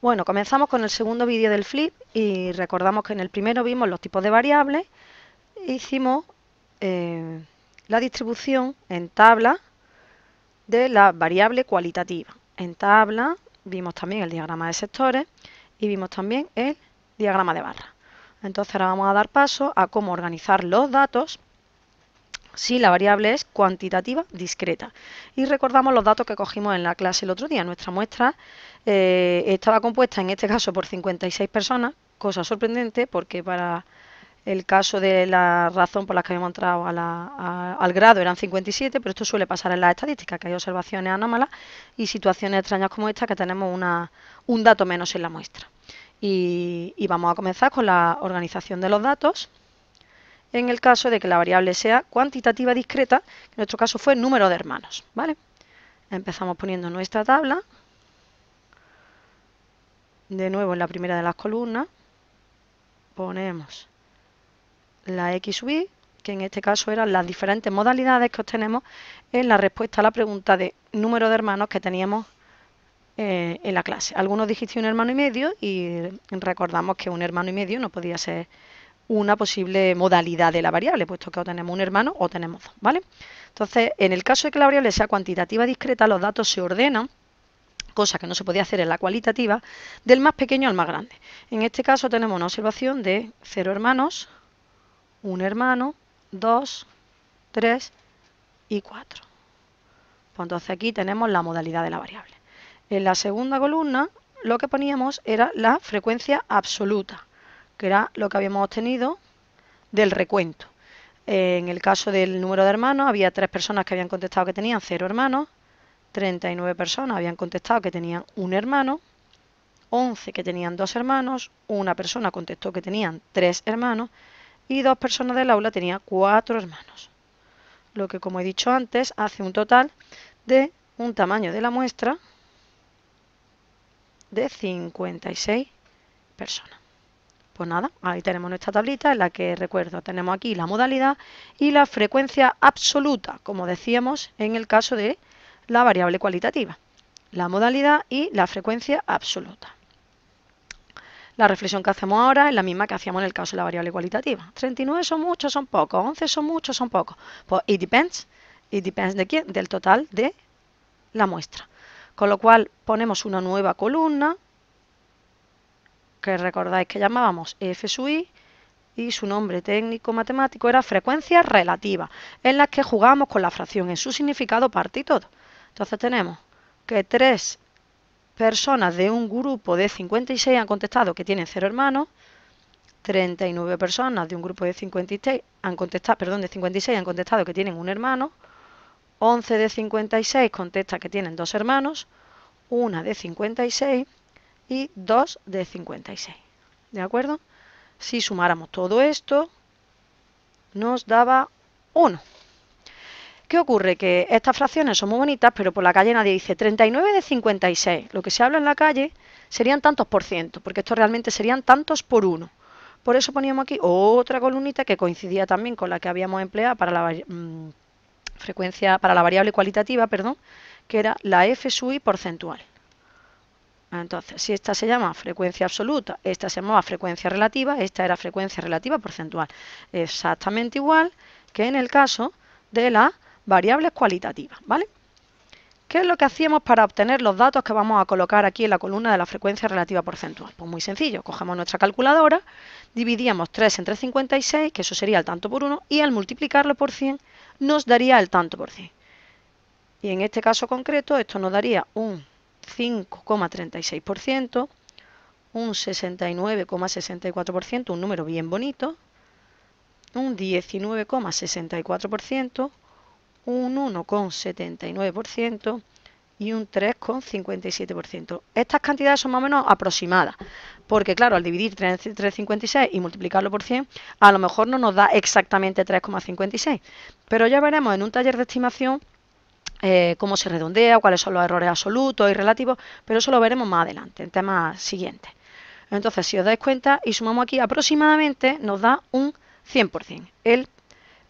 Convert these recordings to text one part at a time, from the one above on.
Bueno, comenzamos con el segundo vídeo del flip y recordamos que en el primero vimos los tipos de variables e hicimos la distribución en tabla de la variable cualitativa. En tabla vimos también el diagrama de sectores y vimos también el diagrama de barras. Entonces ahora vamos a dar paso a cómo organizar los datos si la variable es cuantitativa discreta. Y recordamos los datos que cogimos en la clase el otro día. Nuestra muestra estaba compuesta en este caso por 56 personas, cosa sorprendente porque para el caso de la razón por la que habíamos entrado al grado eran 57, pero esto suele pasar en las estadísticas, que hay observaciones anómalas y situaciones extrañas como esta que tenemos un dato menos en la muestra. Y vamos a comenzar con la organización de los datos. En el caso de que la variable sea cuantitativa discreta, en nuestro caso fue número de hermanos, ¿vale? Empezamos poniendo nuestra tabla, de nuevo en la primera de las columnas, ponemos la X sub I, que en este caso eran las diferentes modalidades que obtenemos en la respuesta a la pregunta de número de hermanos que teníamos en la clase. Algunos dijiste un hermano y medio y recordamos que un hermano y medio no podía ser una posible modalidad de la variable, puesto que o tenemos un hermano o tenemos dos, ¿vale? Entonces, en el caso de que la variable sea cuantitativa discreta, los datos se ordenan, cosa que no se podía hacer en la cualitativa, del más pequeño al más grande. En este caso tenemos una observación de 0 hermanos, 1 hermano, 2, 3 y 4. Pues entonces aquí tenemos la modalidad de la variable. En la segunda columna lo que poníamos era la frecuencia absoluta, que era lo que habíamos obtenido del recuento. En el caso del número de hermanos había 3 personas que habían contestado que tenían 0 hermanos, 39 personas habían contestado que tenían un hermano, 11 que tenían 2 hermanos, una persona contestó que tenían 3 hermanos y 2 personas del aula tenían 4 hermanos. Lo que, como he dicho antes, hace un total de un tamaño de la muestra de 56 personas. Pues nada, ahí tenemos nuestra tablita en la que, recuerdo, tenemos aquí la modalidad y la frecuencia absoluta, como decíamos en el caso de la variable cualitativa. La modalidad y la frecuencia absoluta. La reflexión que hacemos ahora es la misma que hacíamos en el caso de la variable cualitativa. 39 son muchos, son pocos. 11 son muchos, son pocos. Pues it depends. It depends ¿de quién? Del total de la muestra. Con lo cual ponemos una nueva columna que recordáis que llamábamos F sub I y su nombre técnico matemático era frecuencia relativa, en la que jugamos con la fracción en su significado, parte y todo. Entonces tenemos que 3 personas de un grupo de 56 han contestado que tienen 0 hermanos, 39 personas de un grupo de 56 han contestado que tienen un hermano, 11 de 56 contestan que tienen 2 hermanos, 1 de 56 y 2 de 56. ¿De acuerdo? Si sumáramos todo esto, nos daba 1. ¿Qué ocurre? Que estas fracciones son muy bonitas, pero por la calle nadie dice 39 de 56. Lo que se habla en la calle serían tantos por ciento, porque esto realmente serían tantos por 1. Por eso poníamos aquí otra columnita que coincidía también con la que habíamos empleado para la variable cualitativa, perdón, que era la F sub I porcentual. Entonces, si esta se llama frecuencia absoluta, esta se llamaba frecuencia relativa, esta era frecuencia relativa porcentual. Exactamente igual que en el caso de las variables cualitativas, ¿vale? ¿Qué es lo que hacíamos para obtener los datos que vamos a colocar aquí en la columna de la frecuencia relativa porcentual? Pues muy sencillo, cogemos nuestra calculadora, dividíamos 3 entre 56, que eso sería el tanto por 1, y al multiplicarlo por 100 nos daría el tanto por 100. Y en este caso concreto esto nos daría un 5,36%, un 69,64%, un número bien bonito, un 19,64%, un 1,79% y un 3,57%. Estas cantidades son más o menos aproximadas, porque claro, al dividir 3,56 y multiplicarlo por 100, a lo mejor no nos da exactamente 3,56, pero ya veremos en un taller de estimación cómo se redondea, cuáles son los errores absolutos y relativos, pero eso lo veremos más adelante, en temas siguientes. Entonces, si os dais cuenta y sumamos aquí aproximadamente, nos da un 100%.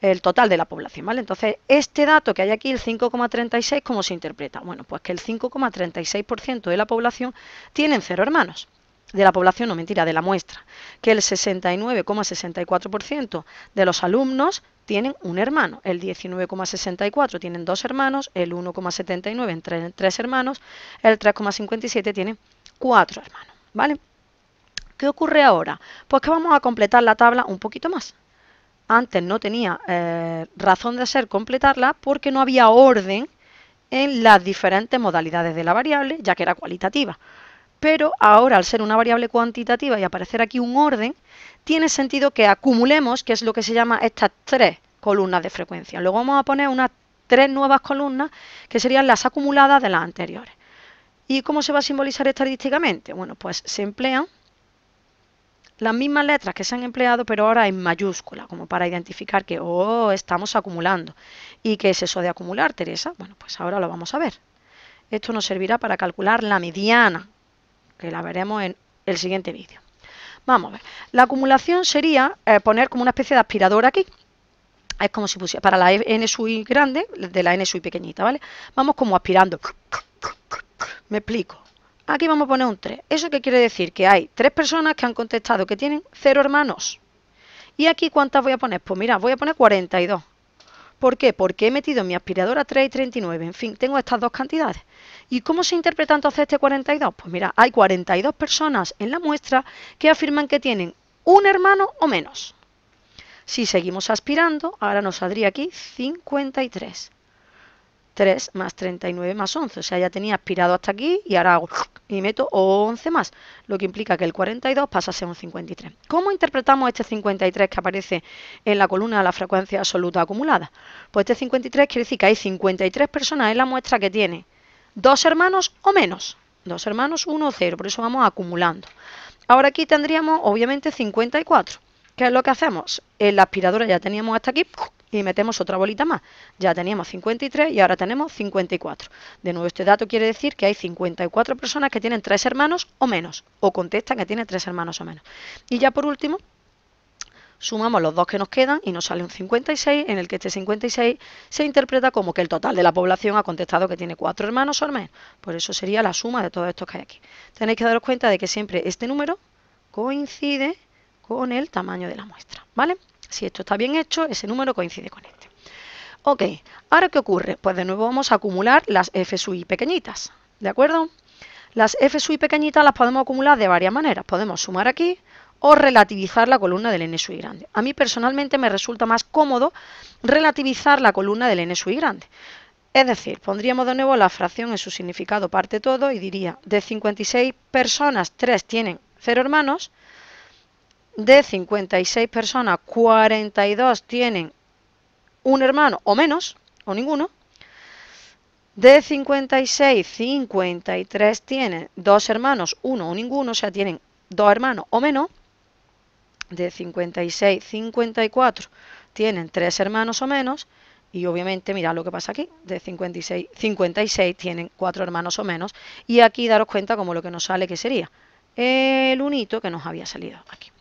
el total de la población, ¿vale? Entonces, este dato que hay aquí, el 5,36, ¿cómo se interpreta? Bueno, pues que el 5,36% de la población tienen 0 hermanos. De la población, no mentira, de la muestra. Que el 69,64% de los alumnos tienen un hermano, el 19,64 tienen 2 hermanos, el 1,79 tienen 3 hermanos, el 3,57 tienen 4 hermanos, ¿vale? ¿Qué ocurre ahora? Pues que vamos a completar la tabla un poquito más. Antes no tenía razón de ser completarla porque no había orden en las diferentes modalidades de la variable, ya que era cualitativa. Pero ahora, al ser una variable cuantitativa y aparecer aquí un orden, tiene sentido que acumulemos, que es lo que se llama estas 3 columnas de frecuencia. Luego vamos a poner unas 3 nuevas columnas que serían las acumuladas de las anteriores. ¿Y cómo se va a simbolizar estadísticamente? Bueno, pues se emplean las mismas letras que se han empleado, pero ahora en mayúscula, como para identificar que, estamos acumulando. ¿Y qué es eso de acumular, Teresa? Bueno, pues ahora lo vamos a ver. Esto nos servirá para calcular la mediana, que la veremos en el siguiente vídeo. Vamos a ver. La acumulación sería poner como una especie de aspirador aquí. Es como si pusiera para la n sui grande de la n sui pequeñita, ¿vale? Vamos como aspirando. Me explico. Aquí vamos a poner un 3. ¿Eso qué quiere decir? Que hay 3 personas que han contestado que tienen 0 hermanos. ¿Y aquí cuántas voy a poner? Pues mira, voy a poner 42. ¿Por qué? Porque he metido en mi aspiradora 3 y 39. En fin, tengo estas dos cantidades. ¿Y cómo se interpreta entonces este 42? Pues mira, hay 42 personas en la muestra que afirman que tienen un hermano o menos. Si seguimos aspirando, ahora nos saldría aquí 53. 3 más 39 más 11, o sea, ya tenía aspirado hasta aquí y ahora hago y meto 11 más, lo que implica que el 42 pasa a ser un 53. ¿Cómo interpretamos este 53 que aparece en la columna de la frecuencia absoluta acumulada? Pues este 53 quiere decir que hay 53 personas en la muestra que tienen 2 hermanos o menos, 2 hermanos, 1 o 0, por eso vamos acumulando. Ahora aquí tendríamos obviamente 54. ¿Qué es lo que hacemos? En la aspiradora ya teníamos hasta aquí y metemos otra bolita más. Ya teníamos 53 y ahora tenemos 54. De nuevo, este dato quiere decir que hay 54 personas que tienen 3 hermanos o menos, o contestan que tienen 3 hermanos o menos. Y ya por último, sumamos los dos que nos quedan y nos sale un 56, en el que este 56 se interpreta como que el total de la población ha contestado que tiene 4 hermanos o menos. Por eso sería la suma de todos estos que hay aquí. Tenéis que daros cuenta de que siempre este número coincide con el tamaño de la muestra, ¿vale? Si esto está bien hecho, ese número coincide con este. Ok, ¿ahora qué ocurre? Pues de nuevo vamos a acumular las f sui pequeñitas, ¿de acuerdo? Las f sui pequeñitas las podemos acumular de varias maneras. Podemos sumar aquí o relativizar la columna del n sui grande. A mí personalmente me resulta más cómodo relativizar la columna del n sui grande. Es decir, pondríamos de nuevo la fracción en su significado parte todo y diría, de 56 personas, 3 tienen 0 hermanos, de 56 personas, 42 tienen un hermano o menos, o ninguno. De 56, 53 tienen 2 hermanos, 1 o ninguno, o sea, tienen 2 hermanos o menos. De 56, 54 tienen 3 hermanos o menos. Y obviamente, mirad lo que pasa aquí, de 56, 56 tienen 4 hermanos o menos. Y aquí daros cuenta como lo que nos sale que sería el unito que nos había salido aquí.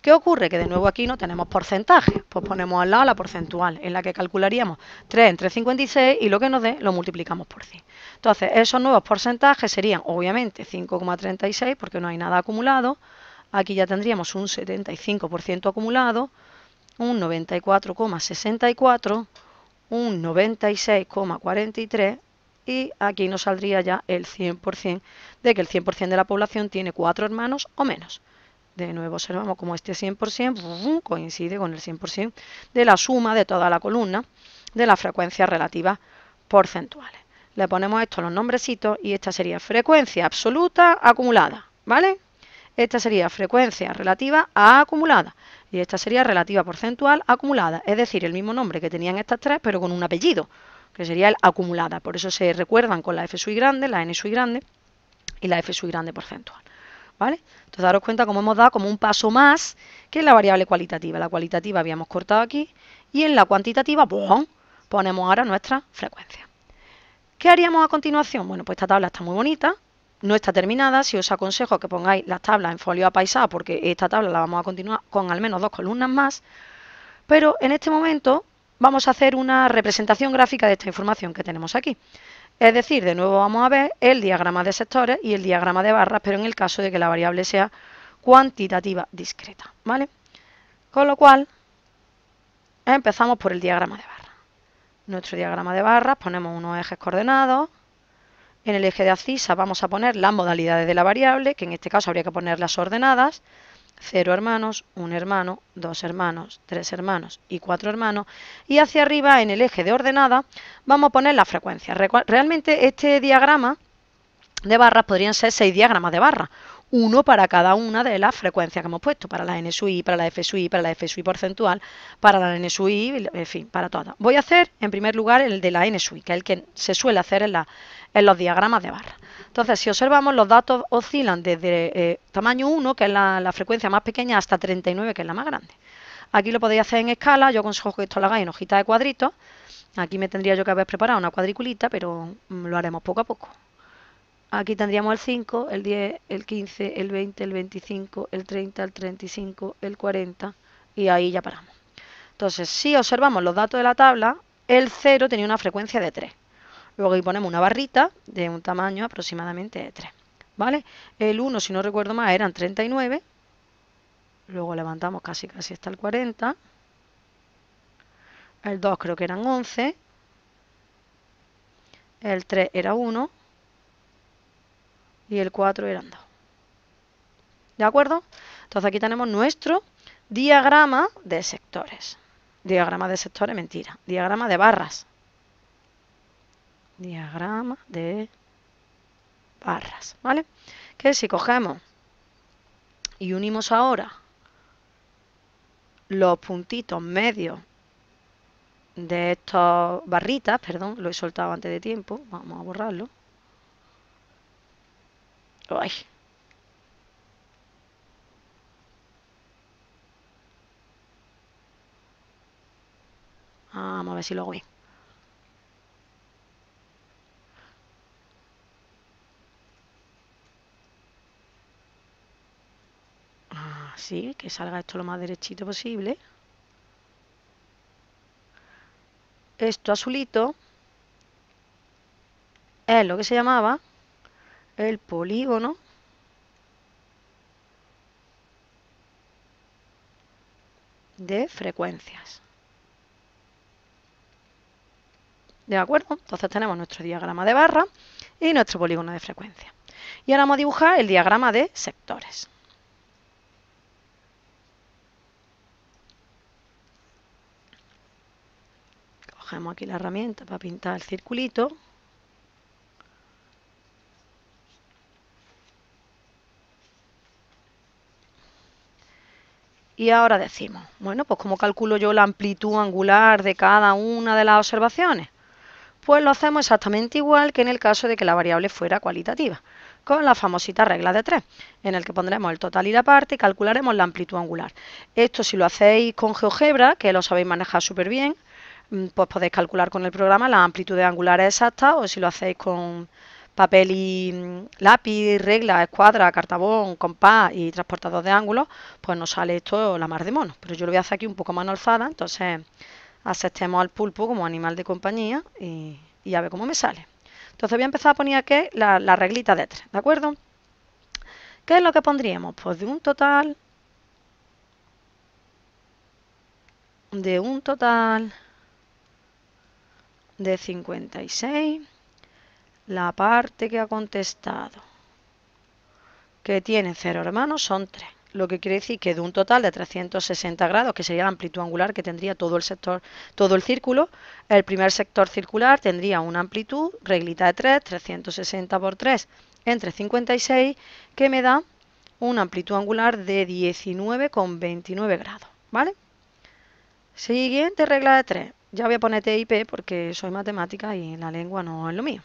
¿Qué ocurre? Que de nuevo aquí no tenemos porcentaje, pues ponemos al lado la porcentual, en la que calcularíamos 3 entre 56 y lo que nos dé lo multiplicamos por 100. Entonces, esos nuevos porcentajes serían obviamente 5,36 porque no hay nada acumulado, aquí ya tendríamos un 75% acumulado, un 94,64, un 96,43 y aquí nos saldría ya el 100% de que el 100% de la población tiene 4 hermanos o menos. De nuevo observamos como este 100% coincide con el 100% de la suma de toda la columna de las frecuencias relativas porcentuales. Le ponemos esto los nombrecitos y esta sería frecuencia absoluta acumulada, ¿vale? Esta sería frecuencia relativa a acumulada y esta sería relativa porcentual acumulada, es decir, el mismo nombre que tenían estas tres pero con un apellido, que sería el acumulada. Por eso se recuerdan con la f sui grande, la n sui grande y la f sui grande porcentual. ¿Vale? Entonces daros cuenta cómo hemos dado como un paso más que en la variable cualitativa. La cualitativa habíamos cortado aquí y en la cuantitativa ¡pum!, ponemos ahora nuestra frecuencia. ¿Qué haríamos a continuación? Bueno, pues esta tabla está muy bonita, no está terminada. Si os aconsejo que pongáis las tablas en folio apaisado porque esta tabla la vamos a continuar con al menos 2 columnas más. Pero en este momento vamos a hacer una representación gráfica de esta información que tenemos aquí. Es decir, de nuevo vamos a ver el diagrama de sectores y el diagrama de barras, pero en el caso de que la variable sea cuantitativa discreta, ¿vale? Con lo cual, empezamos por el diagrama de barras. Nuestro diagrama de barras, ponemos unos ejes coordenados. En el eje de abscisa vamos a poner las modalidades de la variable, que en este caso habría que poner las ordenadas. 0 hermanos, 1 hermano, 2 hermanos, 3 hermanos y 4 hermanos. Y hacia arriba, en el eje de ordenada, vamos a poner la frecuencia. Realmente este diagrama de barras podrían ser 6 diagramas de barras, uno para cada una de las frecuencias que hemos puesto, para la n sub i, para la f sub i, para la f sub i porcentual, para la n sub i, en fin, para todas. Voy a hacer, en primer lugar, el de la n sub i, que es el que se suele hacer en los diagramas de barras. Entonces, si observamos, los datos oscilan desde tamaño 1, que es la frecuencia más pequeña, hasta 39, que es la más grande. Aquí lo podéis hacer en escala, yo aconsejo que esto lo hagáis en hojita de cuadritos. Aquí me tendría yo que haber preparado una cuadriculita, pero lo haremos poco a poco. Aquí tendríamos el 5, el 10, el 15, el 20, el 25, el 30, el 35, el 40 y ahí ya paramos. Entonces, si observamos los datos de la tabla, el 0 tenía una frecuencia de 3. Luego ahí ponemos una barrita de un tamaño aproximadamente de 3. ¿Vale? El 1, si no recuerdo mal, eran 39. Luego levantamos casi hasta el 40. El 2 creo que eran 11. El 3 era 1. Y el 4 eran 2. ¿De acuerdo? Entonces aquí tenemos nuestro diagrama de sectores. Diagrama de sectores, mentira. Diagrama de barras. Diagrama de barras, ¿vale? Que si cogemos y unimos ahora los puntitos medios de estas barritas, perdón, lo he soltado antes de tiempo, vamos a borrarlo. ¡Ay! Vamos a ver si lo hago bien. Así, que salga esto lo más derechito posible. Esto azulito es lo que se llamaba el polígono de frecuencias. ¿De acuerdo? Entonces tenemos nuestro diagrama de barra y nuestro polígono de frecuencia. Y ahora vamos a dibujar el diagrama de sectores. Cogemos aquí la herramienta para pintar el circulito. Y ahora decimos, bueno, pues ¿cómo calculo yo la amplitud angular de cada una de las observaciones? Pues lo hacemos exactamente igual que en el caso de que la variable fuera cualitativa, con la famosita regla de 3, en el que pondremos el total y la parte y calcularemos la amplitud angular. Esto si lo hacéis con GeoGebra, que lo sabéis manejar súper bien, pues podéis calcular con el programa las amplitudes angulares exactas, o si lo hacéis con papel y lápiz, regla, escuadra, cartabón, compás y transportador de ángulos, pues nos sale esto la mar de mono. Pero yo lo voy a hacer aquí un poco más alzada, entonces aceptemos al pulpo como animal de compañía y a ver cómo me sale. Entonces voy a empezar a poner aquí la reglita de 3, ¿de acuerdo? ¿Qué es lo que pondríamos? Pues de un total de 56, la parte que ha contestado que tiene 0 hermanos son 3, lo que quiere decir que de un total de 360 grados, que sería la amplitud angular que tendría todo el sector, todo el círculo, el primer sector circular tendría una amplitud, reglita de 3, 360 por 3 entre 56, que me da una amplitud angular de 19,29 grados, ¿vale? Siguiente regla de 3. Ya voy a poner T y P porque soy matemática y la lengua no es lo mío.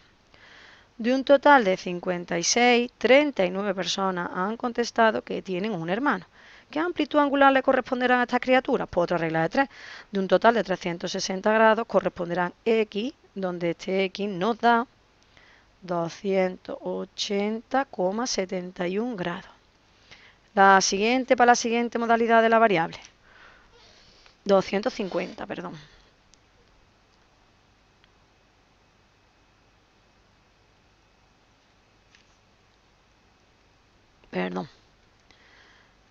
De un total de 56, 39 personas han contestado que tienen un hermano. ¿Qué amplitud angular le corresponderán a estas criaturas? Pues otra regla de 3. De un total de 360 grados corresponderán X, donde este X nos da 280,71 grados. La siguiente, para la siguiente modalidad de la variable. 250, perdón. perdón,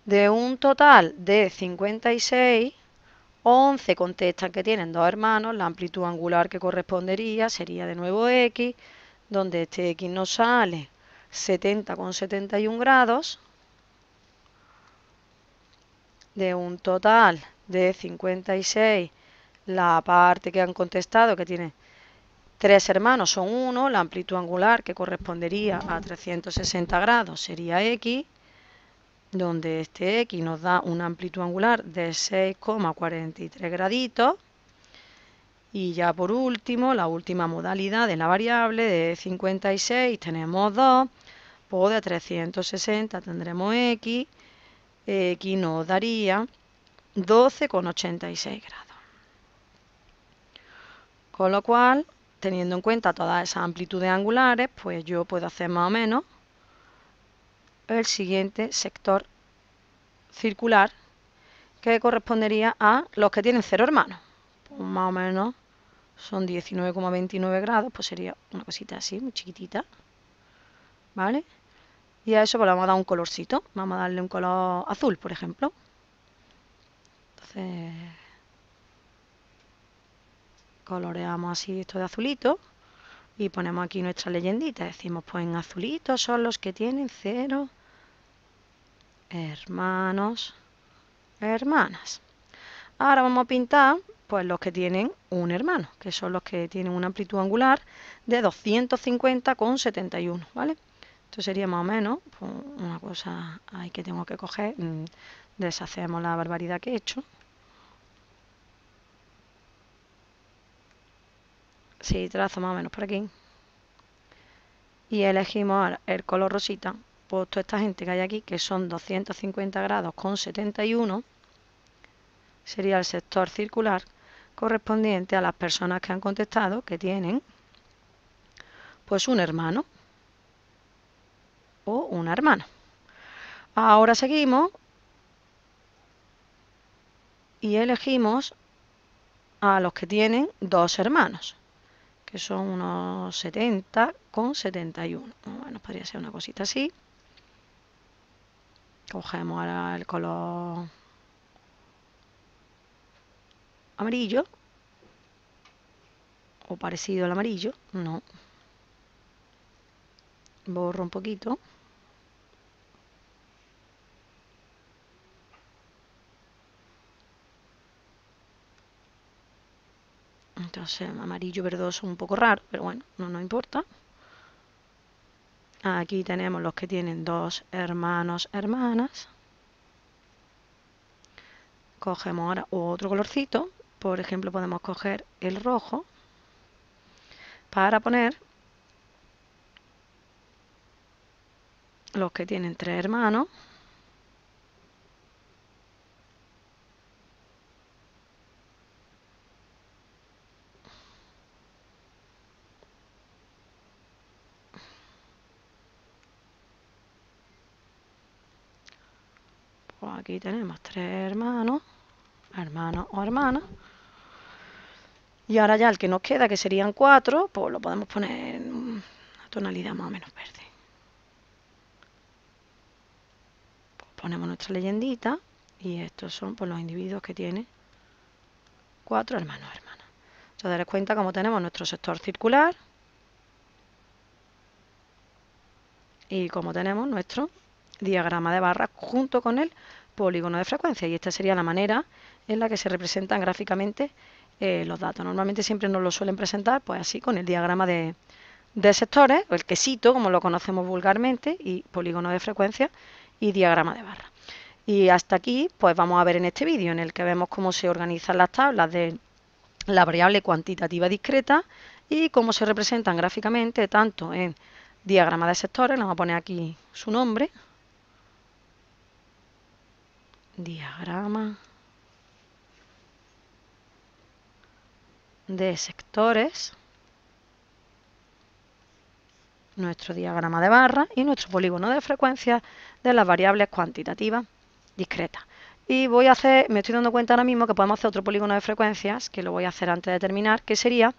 de un total de 56, 11 contestan que tienen dos hermanos, la amplitud angular que correspondería sería de nuevo X, donde este X nos sale 70,71 grados, de un total de 56, la parte que han contestado que tiene 3 hermanos son 1, la amplitud angular que correspondería a 360 grados sería X, donde este X nos da una amplitud angular de 6,43 graditos. Y ya por último, la última modalidad de la variable de 56 tenemos 2, pues de 360 tendremos X, X nos daría 12,86 grados. Con lo cual, teniendo en cuenta todas esas amplitudes angulares, pues yo puedo hacer más o menos el siguiente sector circular que correspondería a los que tienen 0 hermanos. Pues más o menos son 19,29 grados, pues sería una cosita así, muy chiquitita, ¿vale? Y a eso pues le vamos a dar un colorcito, vamos a darle un color azul, por ejemplo. Entonces, coloreamos así esto de azulito y ponemos aquí nuestra leyendita, decimos pues en azulito son los que tienen 0 hermanos, hermanas. Ahora vamos a pintar pues los que tienen un hermano, que son los que tienen una amplitud angular de 250,71, ¿vale? Esto sería más o menos pues, una cosa ahí que tengo que coger, deshacemos la barbaridad que he hecho. Sí, trazo más o menos por aquí. Y elegimos ahora el color rosita, pues toda esta gente que hay aquí, que son 250 grados con 71, sería el sector circular correspondiente a las personas que han contestado que tienen pues un hermano o una hermana. Ahora seguimos y elegimos a los que tienen 2 hermanos, que son unos 70,71. Bueno, podría ser una cosita así. Cogemos ahora el color amarillo, o parecido al amarillo, no. Borro un poquito. Entonces, amarillo verdoso un poco raro, pero bueno, no nos importa. Aquí tenemos los que tienen 2 hermanos, hermanas. Cogemos ahora otro colorcito. Por ejemplo, podemos coger el rojo para poner los que tienen 3 hermanos. Pues aquí tenemos 3 hermanos, hermanos o hermanas. Y ahora ya el que nos queda, que serían 4, pues lo podemos poner en una tonalidad más o menos verde. Pues ponemos nuestra leyendita y estos son pues, los individuos que tienen 4 hermanos o hermanas. Os daréis cuenta cómo tenemos nuestro sector circular y cómo tenemos nuestro diagrama de barras junto con el polígono de frecuencia. Y esta sería la manera en la que se representan gráficamente los datos. Normalmente siempre nos lo suelen presentar pues así con el diagrama de sectores, o el quesito, como lo conocemos vulgarmente, y polígono de frecuencia y diagrama de barra. Y hasta aquí pues vamos a ver en este vídeo en el que vemos cómo se organizan las tablas de la variable cuantitativa discreta y cómo se representan gráficamente tanto en diagrama de sectores, le vamos a poner aquí su nombre, diagrama de sectores, nuestro diagrama de barra y nuestro polígono de frecuencia de las variables cuantitativas discretas. Y voy a hacer, me estoy dando cuenta ahora mismo que podemos hacer otro polígono de frecuencias, que lo voy a hacer antes de terminar, que sería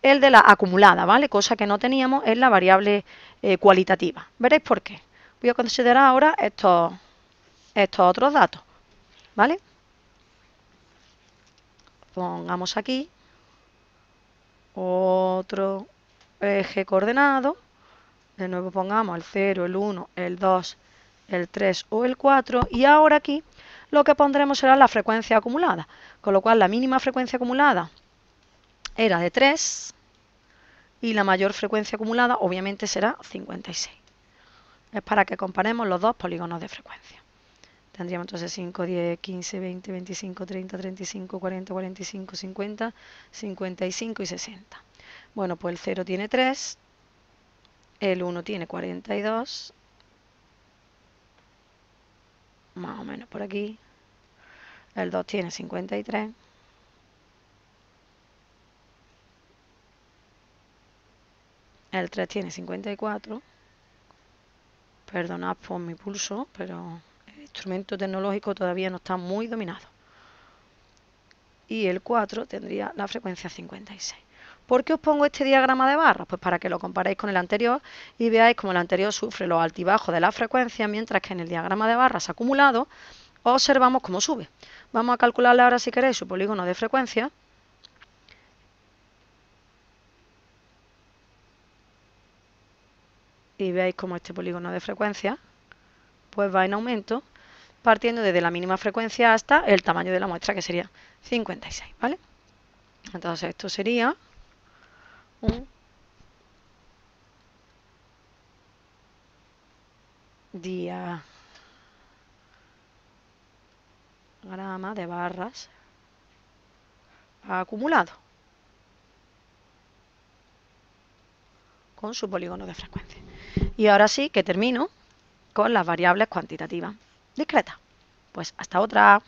el de la acumulada, ¿vale? Cosa que no teníamos en la variable cualitativa. ¿Veréis por qué? Voy a considerar ahora estos otros datos, ¿vale? Pongamos aquí otro eje coordenado. De nuevo pongamos el 0, el 1, el 2, el 3 o el 4. Y ahora aquí lo que pondremos será la frecuencia acumulada. Con lo cual la mínima frecuencia acumulada era de 3 y la mayor frecuencia acumulada obviamente será 56. Es para que comparemos los dos polígonos de frecuencia. Tendríamos entonces 5, 10, 15, 20, 25, 30, 35, 40, 45, 50, 55 y 60. Bueno, pues el 0 tiene 3, el 1 tiene 42, más o menos por aquí, el 2 tiene 53, el 3 tiene 54, perdonad por mi pulso, pero el instrumento tecnológico todavía no está muy dominado. Y el 4 tendría la frecuencia 56. ¿Por qué os pongo este diagrama de barras? Pues para que lo comparéis con el anterior y veáis cómo el anterior sufre los altibajos de la frecuencia, mientras que en el diagrama de barras acumulado observamos cómo sube. Vamos a calcularle ahora, si queréis, su polígono de frecuencia. Y veáis cómo este polígono de frecuencia pues va en aumento, partiendo desde la mínima frecuencia hasta el tamaño de la muestra, que sería 56, ¿vale? Entonces esto sería un diagrama de barras acumulado con su polígono de frecuencia. Y ahora sí que termino con las variables cuantitativas discretas. Pues hasta otra.